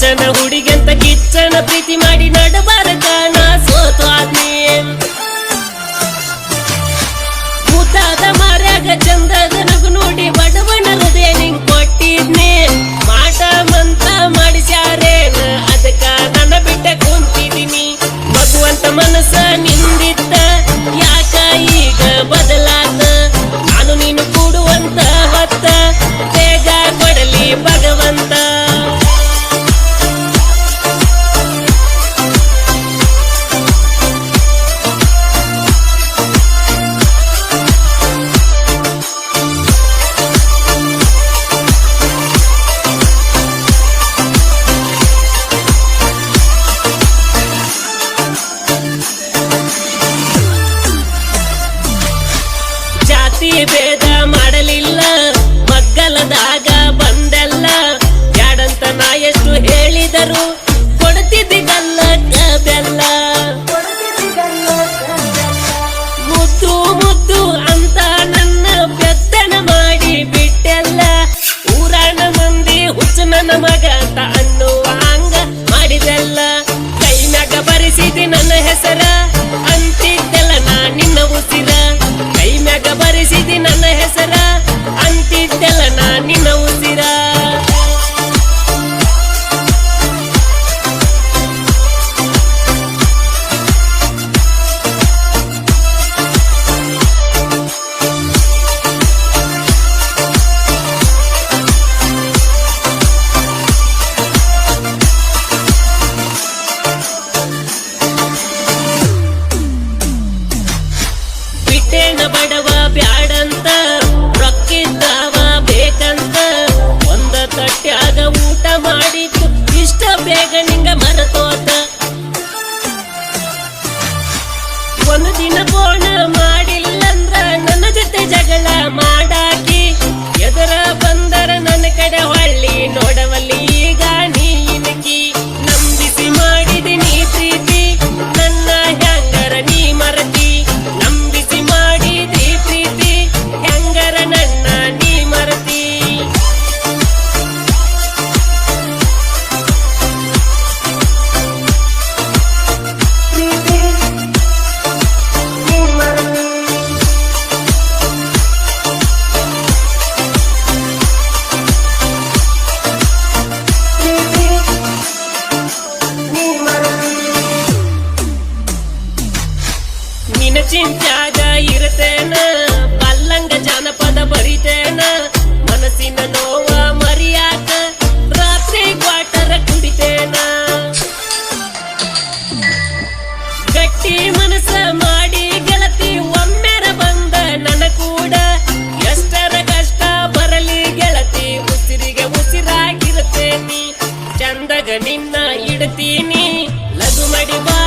ಕಿಚ್ಚನ ಹುಡುಗಂತ ಕಿಚ್ಚನ ಪ್ರೀತಿ ಮಾಡಿ ನಡಬಾರಕ ನಾ ಸೋತು ಆದ್ನಿ ಮುದ್ದಾದ ಮಾರ್ಯಾಗ ಚಂದದ ನಗು ನೋಡಿ ಬಡವನ ಹೃದಯ ನಿಂಗ್ ಕೊಟ್ಟಿದ್ನಿ ಮಾಟ ಮಂತ ಮಾಡಿಸ್ಯಾರೇನ ಅದಕ್ಕ ನನ್ನ ಬಿಟ್ಟ ಕುಂತಿದ್ದೀನಿ ಮಗುವಂತ ಮನಸ್ಸ ನಿಂದಿತ್ತ ಯಾಕ ಈಗ ಬದಲಾದ ನಾನು ನೀನು ಕೂಡುವಂತ ಹೊತ್ತ ಬೇಗ ಕೊಡಲಿ ಭಗವಂತ ಭೇದ ಮಾಡಲಿಲ್ಲ ಮಗ್ಗಲದಾಗ ಬಂದೆಲ್ಲ ಬ್ಯಾಡಂತ ನಾ ಎಷ್ಟು ಹೇಳಿದರು ಕೊಡ್ತಿದ್ದಿ ಗಲ್ಲಕ್ಕ ಬೆಲ್ಲ ಮುದ್ದು ಮುದ್ದು ಅಂತ ನನ್ನ ಬೆತ್ತನ ಮಾಡಿ ಬಿಟ್ಟೆಲ್ಲ ಊರಾಣ ಮಂದಿ ಹುಚ್ಚು ನನ್ನ ಮಗ ಅಂತ ಅನ್ನುವ ಹಂಗ ಮಾಡಿದೆಲ್ಲ ಕೈ ಮ್ಯಾಗ ಬರೆಸಿದಿ ನನ್ನ ಹೆಸರ ಅಂತಿದ್ದೆಲ್ಲ ನಾ ನಿನ್ನ ಉಸಿರ ಕೈ ಮ್ಯಾಗ ಬರೆಸಿದಿ ನನ್ನ ಹೆಸರ ಅಂತಿದ್ದೆಲ್ಲ ನಾ ನಿನ್ನ ಉಸಿರ ಬಿಟ್ಟೇನ ಬಡವ ಬ್ಯಾಡಂತ ರೊಕ್ಕಿದ್ದವ ಬೇಕಂತ ಒಂದ ತಟ್ಟ್ಯಾಗ ಊಟ ಮಾಡಿತ್ತು ಇಷ್ಟ ಬೇಗ ನಿಂಗ ಮರತೋತ ಒಂದು ದಿನ ಫೋನ್ ಮಾಡಿಲ್ಲಂದ್ರ ನನ್ನ ಜೊತೆ ಜಗಳ ಮಾಡಾಕಿ ಎದುರ ಬಂದರ ನನ್ನ ಕಡೆ ಹೊಳ್ಳಿ ನೋಡವಲ್ಲಿ ಈಗ ನೀನಕಿ ನಂಬಿಸಿ ಮಾಡಿದಿನಿ ಪ್ರೀತಿ ನನ್ನ ಹ್ಯಾಂಗರ ನೀ ಮರತಿ ನಂಬಿಸಿ ಮಾಡಿದಿ ಪ್ರೀತಿ ಹೆಂಗರ ನನ್ನ ನೀ ಮರತಿ ನಿನ್ನ ಚಿಂತ್ಯಾಗ ಇರ್ತೇನ ಪಲ್ಲಂಗ ಜಾನಪದ ಬರಿತೇನ ಮನಸ್ಸಿನ ನೋವ ಮರಿಯಾಕ ರಾತ್ರಿ ಕ್ವಾಟರ ಕುಡಿತೇನ ಗಟ್ಟಿ ಮನಸ್ಸ ಮಾಡಿ ಗೆಳತಿ ಒಮ್ಮೆರ ಬಂದ ನನ್ನ ಕೂಡ ಎಷ್ಟರ ಕಷ್ಟ ಬರಲಿ ಗೆಳತಿ ಉಸಿರಿಗೆ ಉಸಿರಾಗಿರುತ್ತೇನಿ ಚಂದಗ ನಿನ್ನ ಇಡ್ತೀನಿ ಲಘು ಮಾಡಿ ಬಾ